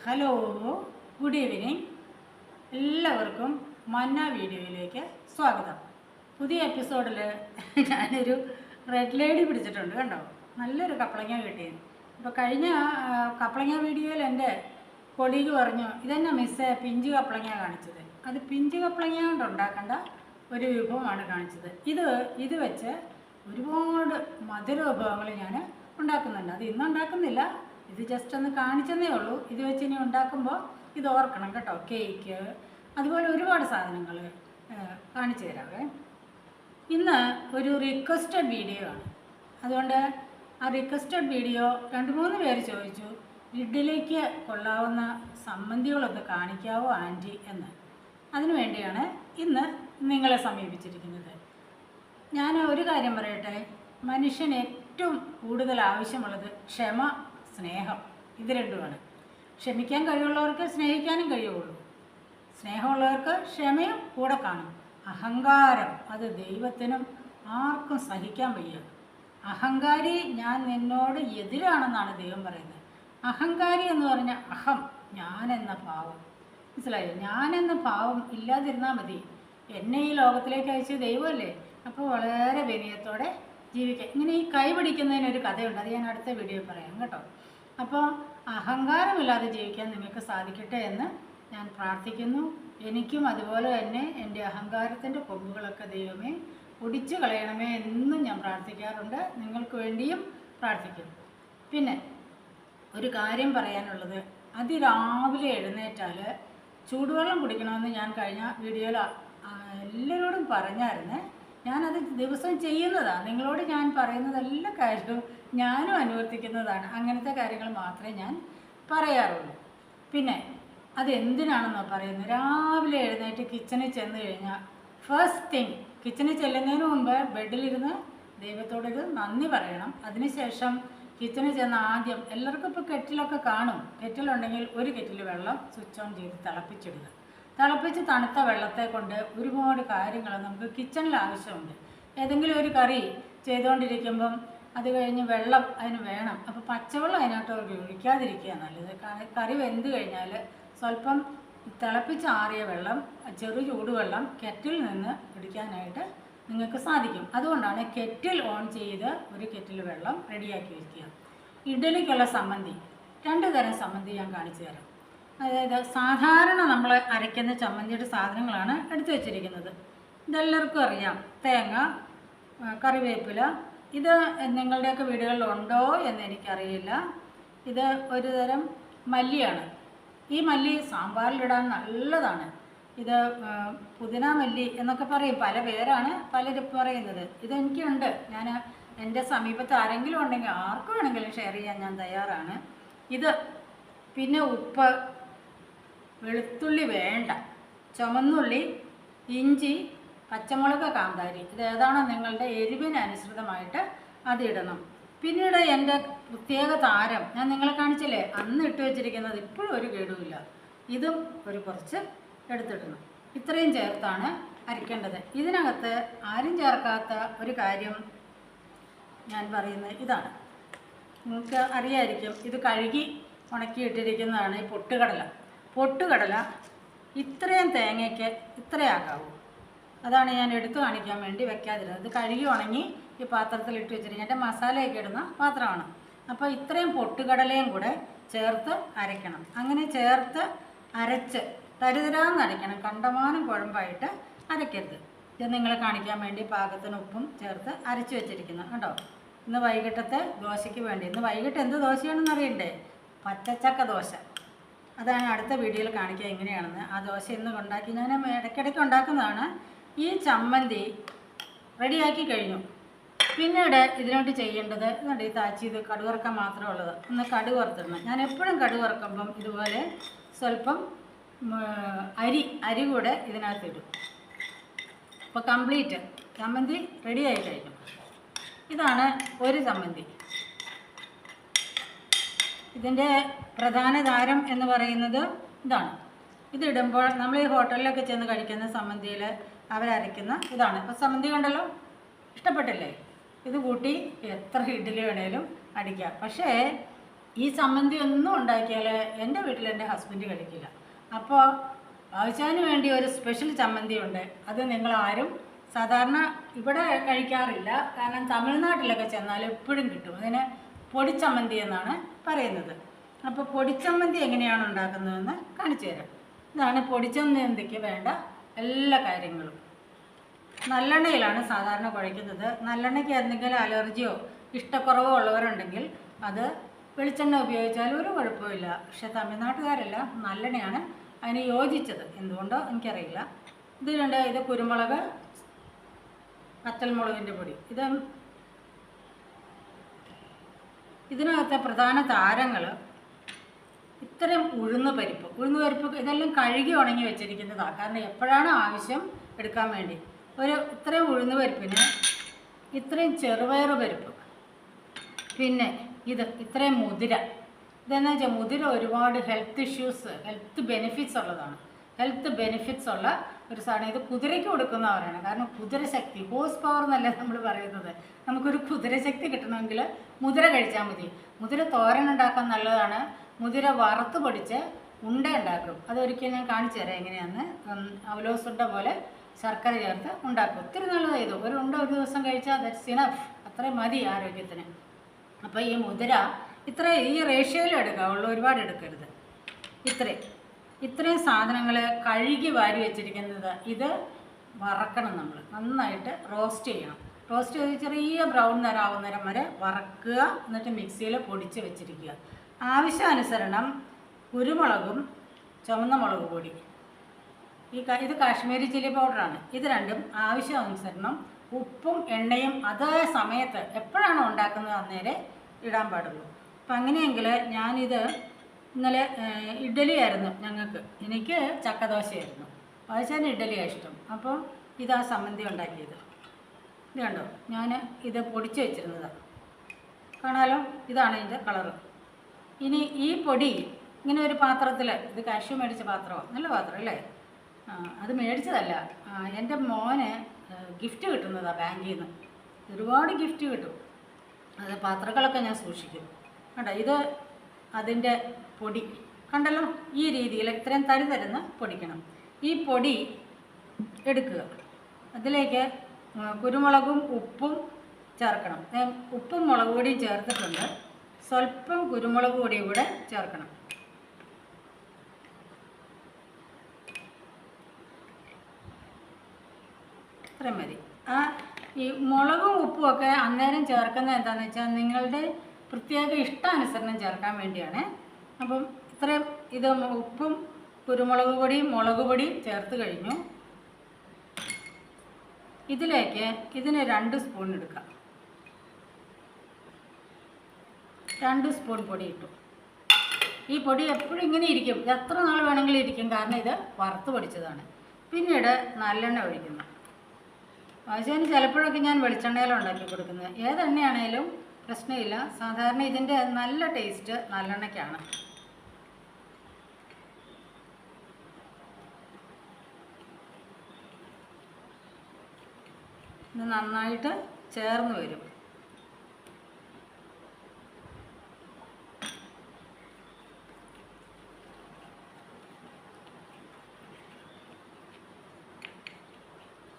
Hello, good evening. എല്ലാവർക്കും മന്ന വീഡിയോയിലേക്ക് സ്വാഗതം. പുതിയ എപ്പിസോഡിൽ ഞാനൊരു റെഡ് ലേഡി പിടിച്ചിട്ടുണ്ട്. കണ്ടോ, നല്ലൊരു കപ്പളങ്ങ കിട്ടിയത്. അപ്പോൾ കഴിഞ്ഞ കപ്പളങ്ങ വീഡിയോയിൽ എൻ്റെ കൊളീഗ് പറഞ്ഞു, ഇതെന്നെ മിസ്സേ പിഞ്ച് കപ്പളങ്ങ കാണിച്ചത്. അത് പിഞ്ച് കപ്പളങ്ങ കൊണ്ട് ഉണ്ടാക്കേണ്ട ഒരു വിഭവമാണ് കാണിച്ചത്. ഇത് വെച്ച് ഒരുപാട് മധുര വിഭവങ്ങൾ ഞാൻ ഉണ്ടാക്കുന്നുണ്ട്. അത് ഇന്ന് ഉണ്ടാക്കുന്നില്ല, ഇത് ജസ്റ്റ് ഒന്ന് കാണിച്ചതേ ഉള്ളൂ. ഇത് വെച്ച് ഇനി ഉണ്ടാക്കുമ്പോൾ ഇത് ഓർക്കണം കേട്ടോ. കേക്ക്, അതുപോലെ ഒരുപാട് സാധനങ്ങൾ കാണിച്ചു തരാവേ. ഇന്ന് ഒരു റിക്വസ്റ്റഡ് വീഡിയോ ആണ്. അതുകൊണ്ട് ആ റിക്വസ്റ്റഡ് വീഡിയോ 2-3 പേര് ചോദിച്ചു, ഇഡ്ഡലിക്ക് കൊള്ളാവുന്ന സമ്മന്തികളൊക്കെ കാണിക്കാവോ ആൻറ്റി എന്ന്. അതിനു വേണ്ടിയാണ് ഇന്ന് നിങ്ങളെ സമീപിച്ചിരിക്കുന്നത്. ഞാൻ ഒരു കാര്യം പറയട്ടെ, മനുഷ്യന് ഏറ്റവും കൂടുതൽ ആവശ്യമുള്ളത് ക്ഷമ, സ്നേഹം, ഇത് രണ്ടുമാണ്. ക്ഷമിക്കാൻ കഴിവുള്ളവർക്ക് സ്നേഹിക്കാനും കഴിയുള്ളൂ. സ്നേഹമുള്ളവർക്ക് ക്ഷമയും കൂടെ കാണും. അഹങ്കാരം, അത് ദൈവത്തിനും ആർക്കും സഹിക്കാൻ വയ്യ. അഹങ്കാരി, ഞാൻ നിന്നോട് എതിരാണെന്നാണ് ദൈവം പറയുന്നത്. അഹങ്കാരി എന്ന് പറഞ്ഞാൽ അഹം, ഞാനെന്ന ഭാവം. മനസ്സിലായോ? ഞാനെന്ന ഭാവം ഇല്ലാതിരുന്നാൽ മതി. എന്നെ ഈ ലോകത്തിലേക്ക് അയച്ച ദൈവമല്ലേ. അപ്പോൾ വളരെ വിനയത്തോടെ ജീവിക്കാം. ഇങ്ങനെ ഈ കൈ പിടിക്കുന്നതിനൊരു കഥയുണ്ട്, അത് ഞാൻ അടുത്ത വീഡിയോയിൽ പറയാം കേട്ടോ. അപ്പോൾ അഹങ്കാരമില്ലാതെ ജീവിക്കാൻ നിങ്ങൾക്ക് സാധിക്കട്ടെ എന്ന് ഞാൻ പ്രാർത്ഥിക്കുന്നു. എനിക്കും അതുപോലെ തന്നെ എൻ്റെ അഹങ്കാരത്തിൻ്റെ കൊമ്പുകളൊക്കെ ദൈവമേ ഒടിച്ചു കളയണമേ എന്നും ഞാൻ പ്രാർത്ഥിക്കാറുണ്ട്. നിങ്ങൾക്ക് വേണ്ടിയും പ്രാർത്ഥിക്കും. പിന്നെ ഒരു കാര്യം പറയാനുള്ളത്, അതിരാവിലെ എഴുന്നേറ്റാൽ ചൂടുവെള്ളം കുടിക്കണമെന്ന് ഞാൻ കഴിഞ്ഞ വീഡിയോയിൽ എല്ലാവരോടും പറഞ്ഞായിരുന്നു. ഞാനത് ദിവസം ചെയ്യുന്നതാണ്. നിങ്ങളോട് ഞാൻ പറയുന്നത് എല്ലാ കാര്യവും ഞാനും അനുവർത്തിക്കുന്നതാണ്. അങ്ങനത്തെ കാര്യങ്ങൾ മാത്രമേ ഞാൻ പറയാറുള്ളൂ. പിന്നെ അതെന്തിനാണെന്നോ പറയുന്നത്, രാവിലെ എഴുന്നേറ്റ് കിച്ചണിൽ ചെന്ന് കഴിഞ്ഞാൽ ഫസ്റ്റ് തിങ്, കിച്ചണിൽ ചെല്ലുന്നതിന് മുമ്പ് ബെഡിലിരുന്ന് ദൈവത്തോടൊരു നന്ദി പറയണം. അതിനുശേഷം കിച്ചണിൽ ചെന്ന് ആദ്യം, എല്ലാവർക്കും ഇപ്പോൾ കെറ്റിലൊക്കെ കാണും, കെറ്റിലുണ്ടെങ്കിൽ ഒരു കെറ്റിൽ വെള്ളം സ്വിച്ച് ഓൺ ചെയ്ത് തിളപ്പിച്ചിടുക. തിളപ്പിച്ച് തണുത്ത വെള്ളത്തെ കൊണ്ട് ഒരുപാട് കാര്യങ്ങൾ നമുക്ക് കിച്ചണിൽ ആവശ്യമുണ്ട്. ഏതെങ്കിലും ഒരു കറി ചെയ്തുകൊണ്ടിരിക്കുമ്പം അത് കഴിഞ്ഞ് വെള്ളം അതിന് വേണം. അപ്പോൾ പച്ചവെള്ളം അതിനകത്ത് ഒഴിക്കാതിരിക്കുക നല്ലത്. കറി വെന്ത് കഴിഞ്ഞാൽ സ്വല്പം തിളപ്പിച്ചാറിയ വെള്ളം, ചെറു ചൂടുവെള്ളം കെറ്റിൽ നിന്ന് പിടിക്കാനായിട്ട് നിങ്ങൾക്ക് സാധിക്കും. അതുകൊണ്ടാണ് കെറ്റിൽ ഓൺ ചെയ്ത് ഒരു കെറ്റിൽ വെള്ളം റെഡിയാക്കി വയ്ക്കുക. ഇഡ്ഡലിക്കുള്ള സമ്മന്തി, 2 തരം സമ്മന്തി ഞാൻ കാണിച്ചു തരാം. അതായത് സാധാരണ നമ്മൾ അരയ്ക്കുന്ന ചമ്മന്തിയുടെ സാധനങ്ങളാണ് എടുത്തു വച്ചിരിക്കുന്നത്. ഇതെല്ലാവർക്കും അറിയാം. തേങ്ങ, കറിവേപ്പില, ഇത് നിങ്ങളുടെയൊക്കെ വീടുകളിലുണ്ടോ എന്ന് എനിക്കറിയില്ല. ഇത് ഒരു തരം മല്ലിയാണ്. ഈ മല്ലി സാമ്പാറിലിടാൻ നല്ലതാണ്. ഇത് പുതിന മല്ലി എന്നൊക്കെ പറയും, പല പേരാണ് പലരും പറയുന്നത്. ഇതെനിക്കുണ്ട്. ഞാൻ എൻ്റെ സമീപത്ത് ആരെങ്കിലും ഉണ്ടെങ്കിൽ ആർക്ക് വേണമെങ്കിലും ഷെയർ ചെയ്യാൻ ഞാൻ തയ്യാറാണ്. ഇത് പിന്നെ ഉപ്പ്, വെളുത്തുള്ളി വേണ്ട, ചുമന്നുള്ളി, ഇഞ്ചി, പച്ചമുളക്, കാന്താരി, ഇതേതാണോ നിങ്ങളുടെ എരിവിനനുസൃതമായിട്ട് അതിടണം. പിന്നീട് എൻ്റെ പ്രത്യേക താരം ഞാൻ നിങ്ങളെ കാണിച്ചില്ലേ, അന്ന് ഇട്ട് വെച്ചിരിക്കുന്നത് ഇപ്പോഴും ഒരു കേടുമില്ല. ഇതും കുറച്ച് എടുത്തിടണം. ഇത്രയും ചേർത്താണ് അരയ്ക്കേണ്ടത്. ഇതിനകത്ത് ആരും ചേർക്കാത്ത ഒരു കാര്യം ഞാൻ പറയുന്നത് ഇതാണ്. നിങ്ങൾക്ക് അറിയായിരിക്കും, ഇത് കഴുകി ഉണക്കിയിട്ടിരിക്കുന്നതാണ് ഈ പൊട്ടുകടല. ഇത്രയും തേങ്ങയ്ക്ക് ഇത്രയാക്കാവൂ. അതാണ് ഞാൻ എടുത്തു കാണിക്കാൻ വേണ്ടി വെക്കാതിരുന്നത്. ഇത് കഴുകി ഉണങ്ങി ഈ പാത്രത്തിൽ ഇട്ട് വെച്ചിരിക്കുക. എൻ്റെ മസാലയൊക്കെ ഇടുന്ന പാത്രമാണ്. അപ്പോൾ ഇത്രയും പൊട്ടുകടലയും കൂടെ ചേർത്ത് അരയ്ക്കണം. അങ്ങനെ ചേർത്ത് അരച്ച് തരിതരാന്ന് അരയ്ക്കണം. കണ്ടമാനം കുഴമ്പായിട്ട് അരയ്ക്കരുത്. ഇത് നിങ്ങളെ കാണിക്കാൻ വേണ്ടി പാകത്തിന് ഉപ്പും ചേർത്ത് അരച്ച് വെച്ചിരിക്കുന്നു കേട്ടോ. ഇന്ന് വൈകിട്ടത്തെ ദോശയ്ക്ക് വേണ്ടി. ഇന്ന് വൈകിട്ട് എന്ത് ദോശയാണെന്ന് അറിയണ്ടേ? പച്ചച്ചക്ക ദോശ. അതാണ് അടുത്ത വീഡിയോയിൽ കാണിക്കുക എങ്ങനെയാണെന്ന്. ആ ദോശ ഇന്ന് ഉണ്ടാക്കി ഞാൻ ഇടയ്ക്കിടയ്ക്ക് ഉണ്ടാക്കുന്നതാണ്. ഈ ചമ്മന്തി റെഡിയാക്കി കഴിഞ്ഞു. പിന്നീട് ഇതിനോട്ട് ചെയ്യേണ്ടത് ഇതുണ്ട്, ഈ താച്ചി, ഇത് കടുവറക്കാൻ മാത്രമേ ഉള്ളത്. ഒന്ന് കടുക് വറുത്തിടണം. ഞാൻ എപ്പോഴും കടുക് വറുക്കുമ്പം ഇതുപോലെ സ്വല്പം അരി കൂടെ ഇതിനകത്തിടും. അപ്പോൾ കംപ്ലീറ്റ് ചമ്മന്തി റെഡിയായി കഴിഞ്ഞു. ഇതാണ് ഒരു ചമ്മന്തി. ഇതിൻ്റെ പ്രധാന താരം എന്ന് പറയുന്നത് ഇതാണ്. ഇതിടുമ്പോൾ നമ്മൾ ഈ ഹോട്ടലിലൊക്കെ ചെന്ന് കഴിക്കുന്ന സമ്മന്തിയിൽ അവരരയ്ക്കുന്ന ഇതാണ്. അപ്പോൾ സമ്മന്തി കണ്ടല്ലോ, ഇഷ്ടപ്പെട്ടില്ലേ? ഇത് കൂട്ടി എത്ര ഇഡ്ഡലി വേണേലും അടിക്കാം. പക്ഷേ ഈ ചമ്മന്തി ഒന്നും ഉണ്ടാക്കിയാൽ എൻ്റെ വീട്ടിൽ എൻ്റെ ഹസ്ബൻഡ് കഴിക്കില്ല. അപ്പോൾ ആവശ്യത്തിന് വേണ്ടി ഒരു സ്പെഷ്യൽ ചമ്മന്തി ഉണ്ട്. അത് നിങ്ങളാരും സാധാരണ ഇവിടെ കഴിക്കാറില്ല. കാരണം തമിഴ്നാട്ടിലൊക്കെ ചെന്നാൽ എപ്പോഴും കിട്ടും. അതിന് പൊടിച്ചമ്മന്തി എന്നാണ് പറയുന്നത്. അപ്പോൾ പൊടിച്ചമ്മന്തി എങ്ങനെയാണ് ഉണ്ടാക്കുന്നതെന്ന് കാണിച്ചു തരാം. ഇതാണ് പൊടിച്ചമ്മന്തിക്ക് വേണ്ട എല്ലാ കാര്യങ്ങളും. നല്ലെണ്ണയിലാണ് സാധാരണ കുഴയ്ക്കുന്നത്. നല്ലെണ്ണയ്ക്ക് എന്തെങ്കിലും അലർജിയോ ഇഷ്ടക്കുറവോ ഉള്ളവരുണ്ടെങ്കിൽ അത് വെളിച്ചെണ്ണ ഉപയോഗിച്ചാൽ ഒരു കുഴപ്പമില്ല. പക്ഷെ തമിഴ്നാട്ടുകാരെല്ലാം നല്ലെണ്ണയാണ് അതിന് യോജിച്ചത്. എന്തുകൊണ്ടോ എനിക്കറിയില്ല. ഇത് കുരുമുളക്, വറ്റൽമുളകിൻ്റെ പൊടി. ഇതിനകത്തെ പ്രധാന താരങ്ങൾ ഇത്തരം ഉഴുന്ന് പരിപ്പ് ഇതെല്ലാം കഴുകി ഉണങ്ങി വെച്ചിരിക്കുന്നതാണ്. കാരണം എപ്പോഴാണ് ആവശ്യം എടുക്കാൻ വേണ്ടി. ഇത്രയും ഉഴുന്ന് പരിപ്പിന് ഇത്രയും ചെറുപയർ പരിപ്പ്, പിന്നെ ഇത്രയും മുതിര. ഇതെന്ന് വെച്ചാൽ മുതിര ഒരുപാട് ഹെൽത്ത് ബെനിഫിറ്റ്സ് ഉള്ളതാണ്. ഹെൽത്ത് ബെനിഫിറ്റ്സ് ഉള്ള ഒരു സാധനം. ഇത് കുതിരയ്ക്ക് കൊടുക്കുന്ന പറയണം. കാരണം കുതിരശക്തി, ഹോഴ്സ് പവർ എന്നല്ല നമ്മൾ പറയുന്നത്. നമുക്കൊരു കുതിരശക്തി കിട്ടണമെങ്കിൽ മുതിര കഴിച്ചാൽ മതി. മുതിര തോരൻ ഉണ്ടാക്കാൻ നല്ലതാണ്. മുതിര വറുത്ത് പൊടിച്ച് ഉണ്ട ഉണ്ടാക്കും. അതൊരിക്കലും ഞാൻ കാണിച്ചു തരാം എങ്ങനെയാണെന്ന്. അവലോസുണ്ട പോലെ ശർക്കര ചേർത്ത് ഉണ്ടാക്കും. ഒത്തിരി നല്ലതാണ് ഇത്. ഒരു ദിവസം കഴിച്ചാൽ ദാറ്റ്സ് ഇനഫ്. അത്രയും മതി ആരോഗ്യത്തിന്. അപ്പോൾ ഈ മുതിര ഈ റേഷ്യോയിൽ എടുക്കാവുള്ളൂ, ഒരുപാട് എടുക്കരുത്. ഇത്രയും സാധനങ്ങൾ കഴുകി വാരി വെച്ചിരിക്കുന്നത്. ഇത് വറക്കണം. നമ്മൾ നന്നായിട്ട് റോസ്റ്റ് ചെയ്യണം. റോസ്റ്റ് ചെയ്ത് ചെറിയ ബ്രൗൺ നിറാവുന്നേരം വരെ വറക്കുക. എന്നിട്ട് മിക്സിയിൽ പൊടിച്ച് വെച്ചിരിക്കുക. ആവശ്യാനുസരണം കുരുമുളകും ചുവന്ന മുളക് പൊടി. ഇത് കാശ്മീരി ചില്ലി പൗഡറാണ്. ഇത് രണ്ടും ആവശ്യാനുസരണം. ഉപ്പും എണ്ണയും അതേ സമയത്ത് എപ്പോഴാണോ ഉണ്ടാക്കുന്നത് അന്നേരം ഇടാൻ പാടുള്ളൂ. അപ്പം അങ്ങനെയെങ്കിൽ ഞാനിത് ഇന്നലെ ഇഡ്ഡലിയായിരുന്നു ഞങ്ങൾക്ക്. എനിക്ക് ചക്കദോശയായിരുന്നു. വായിച്ചാൽ ഇഡ്ഡലിയാണ് ഇഷ്ടം. അപ്പോൾ ഇതാ സമ്മന്തി ഉണ്ടാക്കിയത്. ഇത് കണ്ടോ, ഞാൻ ഇത് പൊടിച്ച് വെച്ചിരുന്നതാണ്. കാണാലോ, ഇതാണ് ഇതിൻ്റെ കളറ്. ഇനി ഈ പൊടി ഇങ്ങനെ ഒരു പാത്രത്തിൽ, ഇത് കാഷ്യൂ മേടിച്ച പാത്രമാണ്, നല്ല പാത്രം അല്ലേ? അത് മേടിച്ചതല്ല, എൻ്റെ മോന് ഗിഫ്റ്റ് കിട്ടുന്നതാണ് ബാങ്കിൽ നിന്ന്. ഒരുപാട് ഗിഫ്റ്റ് കിട്ടും. അത് പാത്രങ്ങളൊക്കെ ഞാൻ സൂക്ഷിക്കും. കണ്ടോ, ഇത് അതിൻ്റെ പൊടി കണ്ടല്ലോ. ഈ രീതിയിൽ ഇത്രയും തരുന്ന് പൊടിക്കണം. ഈ പൊടി എടുക്കുക. അതിലേക്ക് കുരുമുളകും ഉപ്പും ചേർക്കണം. ഉപ്പും മുളക് പൊടിയും ചേർത്തിട്ടുണ്ട്. സ്വല്പം കുരുമുളക് പൊടിയും കൂടെ ചേർക്കണം. ഇത്രയും മതി. ഈ മുളകും ഉപ്പും ഒക്കെ അന്നേരം ചേർക്കുന്നത് എന്താണെന്ന് വെച്ചാൽ നിങ്ങളുടെ പ്രത്യേക ഇഷ്ടാനുസരണം ചേർക്കാൻ വേണ്ടിയാണ്. അപ്പം ഇത്രയും ഉപ്പും കുരുമുളക് പൊടിയും മുളക് പൊടിയും ചേർത്ത് കഴിഞ്ഞു. ഇതിലേക്ക് ഇതിന് 2 സ്പൂൺ എടുക്കാം. 2 സ്പൂൺ പൊടി ഇട്ടു. ഈ പൊടി എപ്പോഴും ഇങ്ങനെ ഇരിക്കും, എത്ര നാൾ വേണമെങ്കിലും ഇരിക്കും. കാരണം ഇത് വറുത്ത് പൊടിച്ചതാണ്. പിന്നീട് നല്ലെണ്ണ ഒഴിക്കുന്നു. ആവശ്യത്തിന് ചിലപ്പോഴൊക്കെ ഞാൻ വെളിച്ചെണ്ണയിലാണ് ഉണ്ടാക്കി കൊടുക്കുന്നത്. ഏതെണ്ണയാണേലും പ്രശ്നമില്ല. സാധാരണ ഇതിൻ്റെ നല്ല ടേസ്റ്റ് നല്ലെണ്ണയ്ക്കാണ്. ഇത് നന്നായിട്ട് ചേർന്ന് വരും.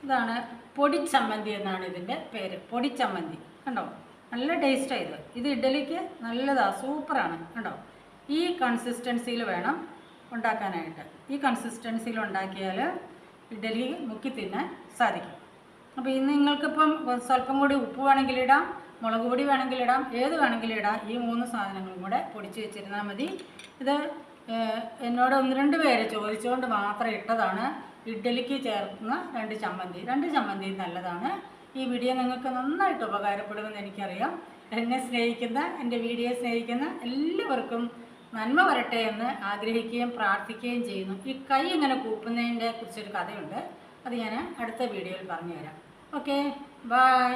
ഇതാണ് പൊടിച്ചമ്മന്തി എന്നാണ് ഇതിൻ്റെ പേര്. പൊടിച്ചമ്മന്തി കണ്ടോ, നല്ല ടേസ്റ്റാണ് ഇത് ഇഡ്ഡലിക്ക് നല്ലതാണ്, സൂപ്പറാണ്. കണ്ടോ, ഈ കൺസിസ്റ്റൻസിയിൽ വേണം ഉണ്ടാക്കാനായിട്ട്. ഈ കൺസിസ്റ്റൻസിയിൽ ഉണ്ടാക്കിയാൽ ഇഡ്ഡലി മുക്കി തിന്നാൻ സാധിക്കും. അപ്പോൾ ഇന്ന് നിങ്ങൾക്കിപ്പം സ്വല്പം കൂടി ഉപ്പ് വേണമെങ്കിലിടാം, മുളക് പൊടി വേണമെങ്കിലിടാം, ഏത് വേണമെങ്കിലിടാം. ഈ 3 സാധനങ്ങളും കൂടെ പൊടിച്ച് വെച്ചിരുന്നാൽ മതി. ഇത് എന്നോട് 1-2 പേര് ചോദിച്ചുകൊണ്ട് മാത്രം ഇട്ടതാണ്. ഇഡ്ഡലിക്ക് ചേർക്കുന്ന 2 ചമ്മന്തി നല്ലതാണ്. ഈ വീഡിയോ നിങ്ങൾക്ക് നന്നായിട്ട് ഉപകാരപ്പെടുമെന്ന് എനിക്കറിയാം. എന്നെ സ്നേഹിക്കുന്ന, എൻ്റെ വീഡിയോ സ്നേഹിക്കുന്ന എല്ലാവർക്കും നന്മ വരട്ടെ എന്ന് ആഗ്രഹിക്കുകയും പ്രാർത്ഥിക്കുകയും ചെയ്യുന്നു. ഈ കൈ ഇങ്ങനെ കൂപ്പുന്നതിനെ കുറിച്ചൊരു കഥയുണ്ട്. അത് ഞാൻ അടുത്ത വീഡിയോയിൽ പറഞ്ഞു തരാം. Okay, by.